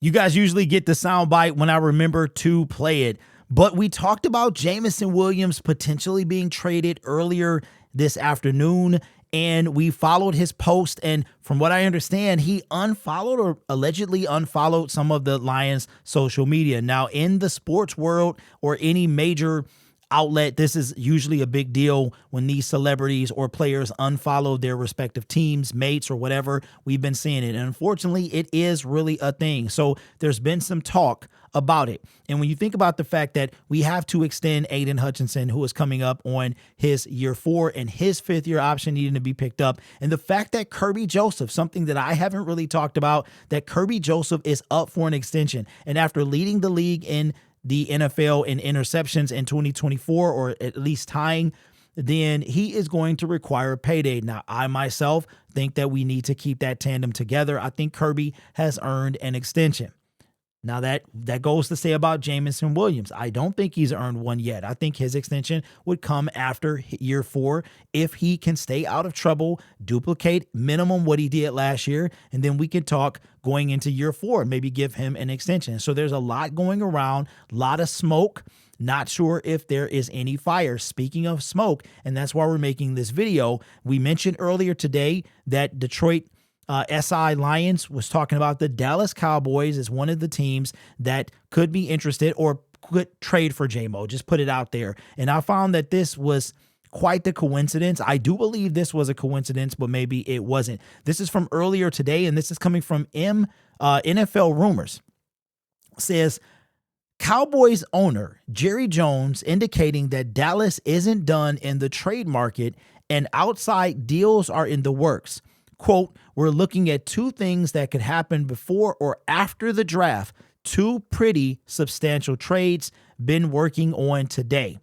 You guys usually get the soundbite when I remember to play it, but we talked about Jameson Williams potentially being traded earlier this afternoon, and we followed his post, and from what I understand, he unfollowed or allegedly unfollowed some of the Lions' social media. Now, in the sports world or any major outlet, this is usually a big deal when these celebrities or players unfollow their respective teams, mates, or whatever. We've been seeing it. And unfortunately, it is really a thing. So there's been some talk about it. And when you think about the fact that we have to extend Aiden Hutchinson, who is coming up on his year 4 and his 5th year option needing to be picked up, and the fact that Kirby Joseph, something that I haven't really talked about, that Kirby Joseph is up for an extension. And after leading the league in the NFL in interceptions in 2024, or at least tying, then he is going to require a payday. Now, I myself think that we need to keep that tandem together. I think Kirby has earned an extension. Now, that goes to say about Jameson Williams. I don't think he's earned one yet. I think his extension would come after year 4 if he can stay out of trouble, duplicate minimum what he did last year, and then we can talk going into year 4, maybe give him an extension. So there's a lot going around, a lot of smoke. Not sure if there is any fire. Speaking of smoke, and that's why we're making this video, we mentioned earlier today that Detroit SI Lions was talking about the Dallas Cowboys as one of the teams that could be interested or could trade for J-Mo. Just put it out there. And I found that this was quite the coincidence. I do believe this was a coincidence, but maybe it wasn't. This is from earlier today, and this is coming from NFL Rumors. It says, Cowboys owner Jerry Jones indicating that Dallas isn't done in the trade market and outside deals are in the works. Quote, we're looking at 2 things that could happen before or after the draft. 2 pretty substantial trades been working on today.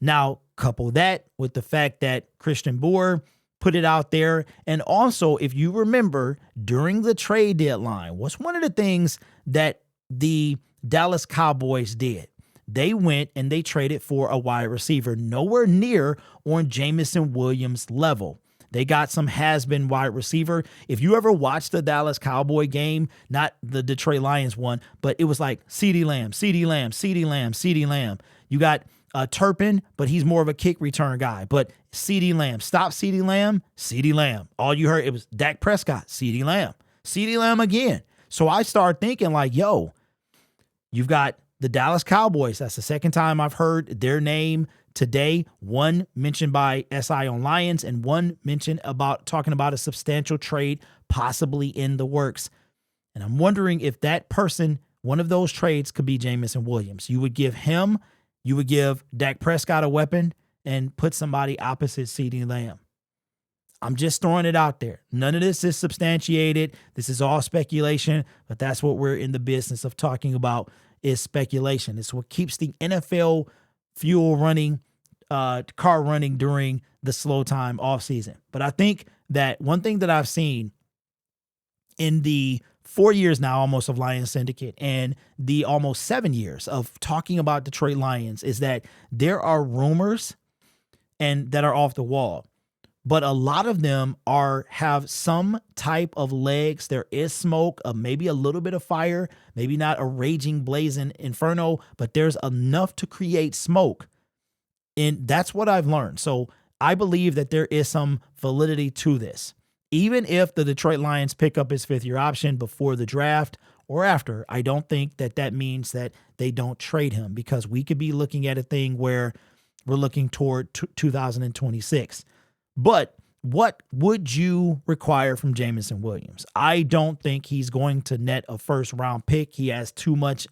Now, couple that with the fact that Christian Boer put it out there. And also, if you remember, during the trade deadline, what's one of the things that the Dallas Cowboys did? They went and they traded for a wide receiver, nowhere near on Jameson Williams' level. They got some has-been wide receiver. If you ever watched the Dallas Cowboy game, not the Detroit Lions one, but it was like CeeDee Lamb, CeeDee Lamb, CeeDee Lamb, CeeDee Lamb. You got Turpin, but he's more of a kick return guy. But CeeDee Lamb, stop CeeDee Lamb, CeeDee Lamb. All you heard, it was Dak Prescott, CeeDee Lamb again. So I started thinking like, yo, you've got the Dallas Cowboys. That's the second time I've heard their name today. One mentioned by SI on Lions and one mentioned about talking about a substantial trade possibly in the works. And I'm wondering if that person, one of those trades could be Jameson Williams. You would give Dak Prescott a weapon and put somebody opposite CeeDee Lamb. I'm just throwing it out there. None of this is substantiated. This is all speculation, but that's what we're in the business of talking about, is speculation. It's what keeps the NFL fuel running, car running during the slow time off season. But I think that one thing that I've seen in the 4 years now almost of Lions Syndicate and the almost 7 years of talking about Detroit Lions is that there are rumors and that are off the wall, but a lot of them have some type of legs. There is smoke, maybe a little bit of fire, maybe not a raging, blazing inferno, but there's enough to create smoke. And that's what I've learned. So I believe that there is some validity to this. Even if the Detroit Lions pick up his 5th year option before the draft or after, I don't think that that means that they don't trade him, because we could be looking at a thing where we're looking toward 2026. But what would you require from Jameson Williams? I don't think he's going to net a 1st round pick. He has too much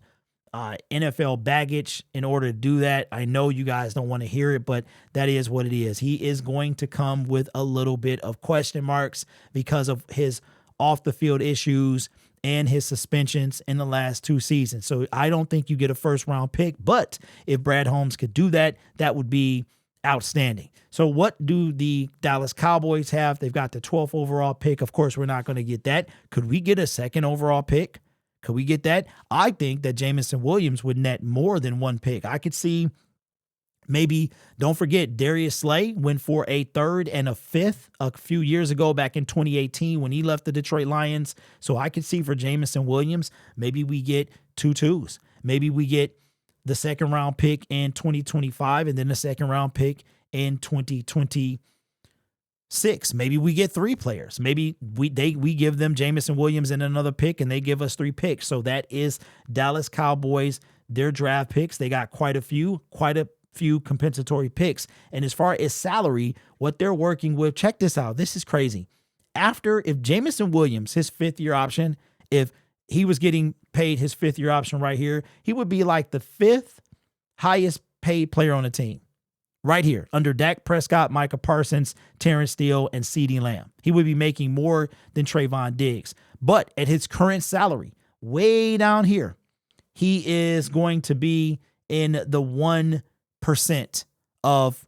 NFL baggage in order to do that. I know you guys don't want to hear it, but that is what it is. He is going to come with a little bit of question marks because of his off the field issues and his suspensions in the last 2 seasons. So I don't think you get a 1st round pick, but if Brad Holmes could do that, that would be outstanding. So what do the Dallas Cowboys have? They've got the 12th overall pick. Of course, we're not going to get that. Could we get a 2nd overall pick? Could we get that? I think that Jameson Williams would net more than 1 pick. I could see Maybe don't forget Darius Slay went for a third and a fifth a few years ago back in 2018 when he left the Detroit Lions. So I could see for Jameson Williams, maybe we get 2 twos. Maybe we get the second round pick in 2025 and then the second round pick in 2026. Maybe we get 3 players. Maybe we give them Jameson Williams and another pick and they give us 3 picks. So that is Dallas Cowboys, their draft picks. They got quite a few compensatory picks. And as far as salary, what they're working with, check this out. This is crazy. If Jameson Williams, his 5th-year option, if he was getting paid his 5th-year option right here, he would be like the 5th highest paid player on the team. Right here, under Dak Prescott, Micah Parsons, Terrence Steele, and CeeDee Lamb. He would be making more than Trayvon Diggs. But at his current salary, way down here, he is going to be in the 1% of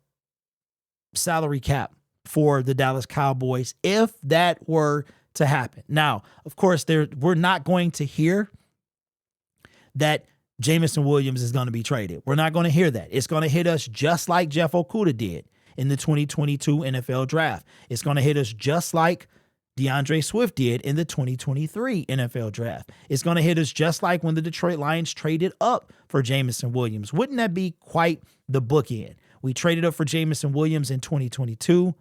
salary cap for the Dallas Cowboys if that were to happen. Now, of course, we're not going to hear that Jameson Williams is going to be traded. We're not going to hear that. It's going to hit us just like Jeff Okudah did in the 2022 NFL draft. It's going to hit us just like DeAndre Swift did in the 2023 NFL draft. It's going to hit us just like when the Detroit Lions traded up for Jameson Williams. Wouldn't that be quite the bookend? We traded up for Jameson Williams in 2022,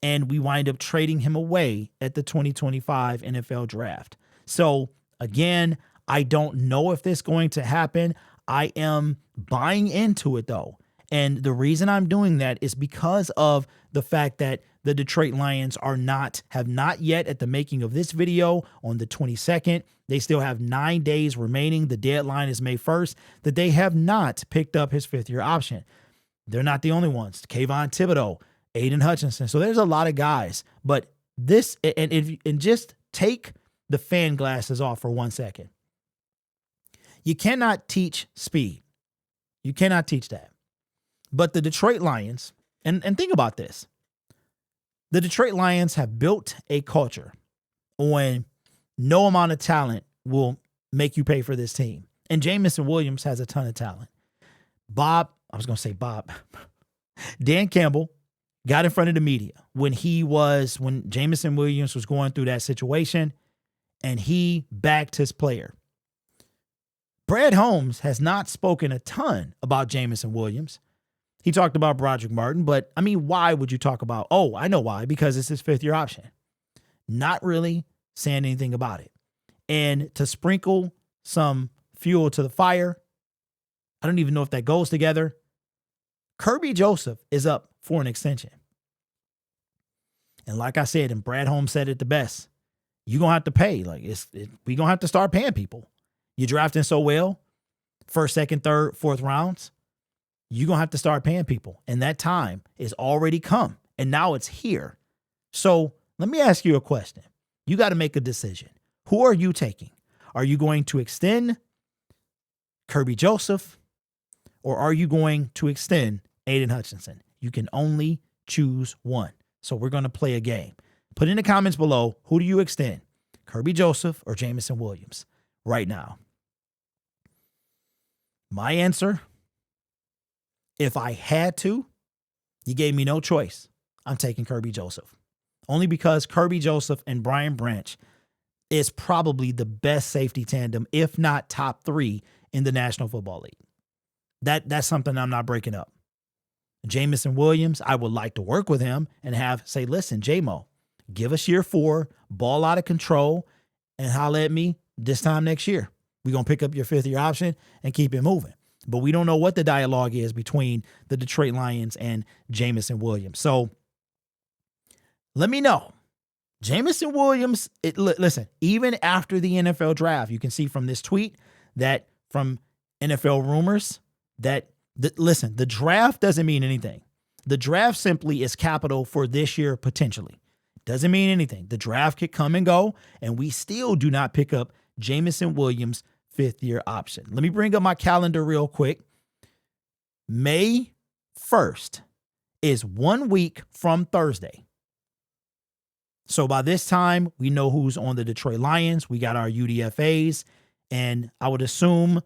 and we wind up trading him away at the 2025 NFL draft. So, again, I don't know if this is going to happen. I am buying into it, though. And the reason I'm doing that is because of the fact that the Detroit Lions have not yet, at the making of this video on the 22nd, they still have 9 days remaining. The deadline is May 1st, that they have not picked up his 5th-year option. They're not the only ones. Kayvon Thibodeau, Aiden Hutchinson. So there's a lot of guys. But this, and just take the fan glasses off for 1 second. You cannot teach speed. You cannot teach that. But the Detroit Lions, and think about this. The Detroit Lions have built a culture on no amount of talent will make you pay for this team. And Jameson Williams has a ton of talent. Dan Campbell got in front of the media when Jameson Williams was going through that situation, and he backed his player. Brad Holmes has not spoken a ton about Jameson Williams. He talked about Broderick Martin, but I mean, why would you talk about? Oh, I know why, because it's his 5th-year option. Not really saying anything about it. And to sprinkle some fuel to the fire, I don't even know if that goes together. Kirby Joseph is up for an extension. And like I said, and Brad Holmes said it the best, you're going to have to pay. We're going to have to start paying people. You're drafting so well, 1st, 2nd, 3rd, 4th rounds. You're going to have to start paying people. And that time is already come. And now it's here. So let me ask you a question. You got to make a decision. Who are you taking? Are you going to extend Kirby Joseph, or are you going to extend Aiden Hutchinson? You can only choose one. So we're going to play a game. Put in the comments below, who do you extend? Kirby Joseph or Jameson Williams right now? My answer, if I had to, you gave me no choice, I'm taking Kirby Joseph. Only because Kirby Joseph and Brian Branch is probably the best safety tandem, if not top 3 in the National Football League. That's something I'm not breaking up. Jameson Williams, I would like to work with him and say, listen, J-Mo, give us year 4, ball out of control, and holler at me this time next year. We're going to pick up your 5th-year option and keep it moving. But we don't know what the dialogue is between the Detroit Lions and Jameson Williams. So let me know. Jameson Williams, listen, even after the NFL draft, you can see from this tweet that from NFL rumors that, the draft doesn't mean anything. The draft simply is capital for this year potentially. Doesn't mean anything. The draft could come and go, and we still do not pick up Jameson Williams' 5th-year option. Let me bring up my calendar real quick. May 1st is 1 week from Thursday. So by this time, we know who's on the Detroit Lions. We got our UDFAs, and I would assume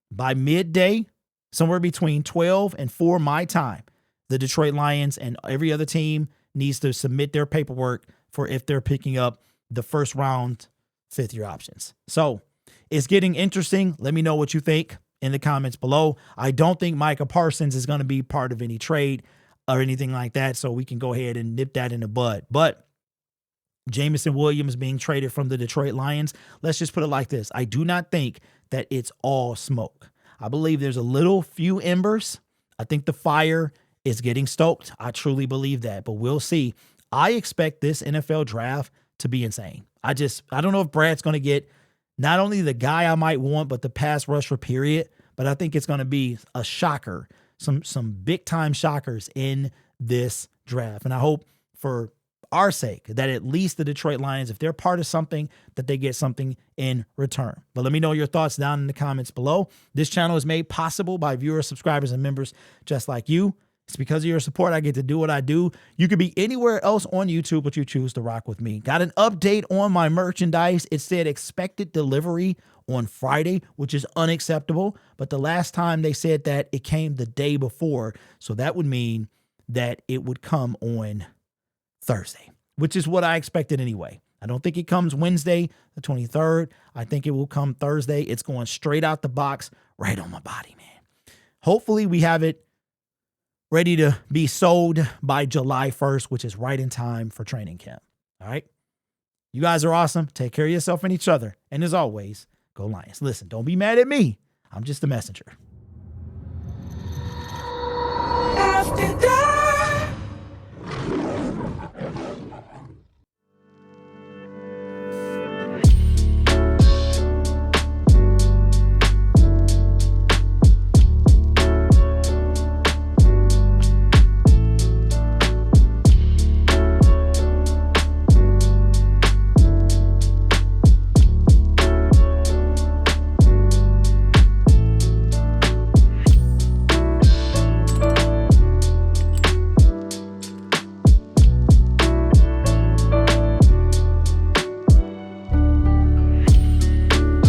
by midday, somewhere between 12 and 4 my time, the Detroit Lions and every other team needs to submit their paperwork for if they're picking up the first round 5th-year options. So it's getting interesting. Let me know what you think in the comments below. I don't think Micah Parsons is going to be part of any trade or anything like that, so we can go ahead and nip that in the bud. But Jameson Williams being traded from the Detroit Lions, let's just put it like this. I do not think that it's all smoke. I believe there's a few embers. I think the fire is getting stoked. I truly believe that, but we'll see. I expect this NFL draft to be insane. I don't know if Brad's going to get not only the guy I might want, but the pass rusher period, but I think it's going to be a shocker, some big time shockers in this draft. And I hope for our sake that at least the Detroit Lions, if they're part of something, that they get something in return. But let me know your thoughts down in the comments below. This channel is made possible by viewers, subscribers, and members just like you. It's because of your support I get to do what I do. You could be anywhere else on YouTube, but you choose to rock with me. Got an update on my merchandise. It said expected delivery on Friday, which is unacceptable. But the last time they said that, it came the day before. So that would mean that it would come on Thursday, which is what I expected anyway. I don't think it comes Wednesday, the 23rd. I think it will come Thursday. It's going straight out the box, right on my body, man. Hopefully we have it ready to be sold by July 1st, which is right in time for training camp. All right. You guys are awesome. Take care of yourself and each other. And as always, go Lions. Listen, don't be mad at me. I'm just a messenger. After that.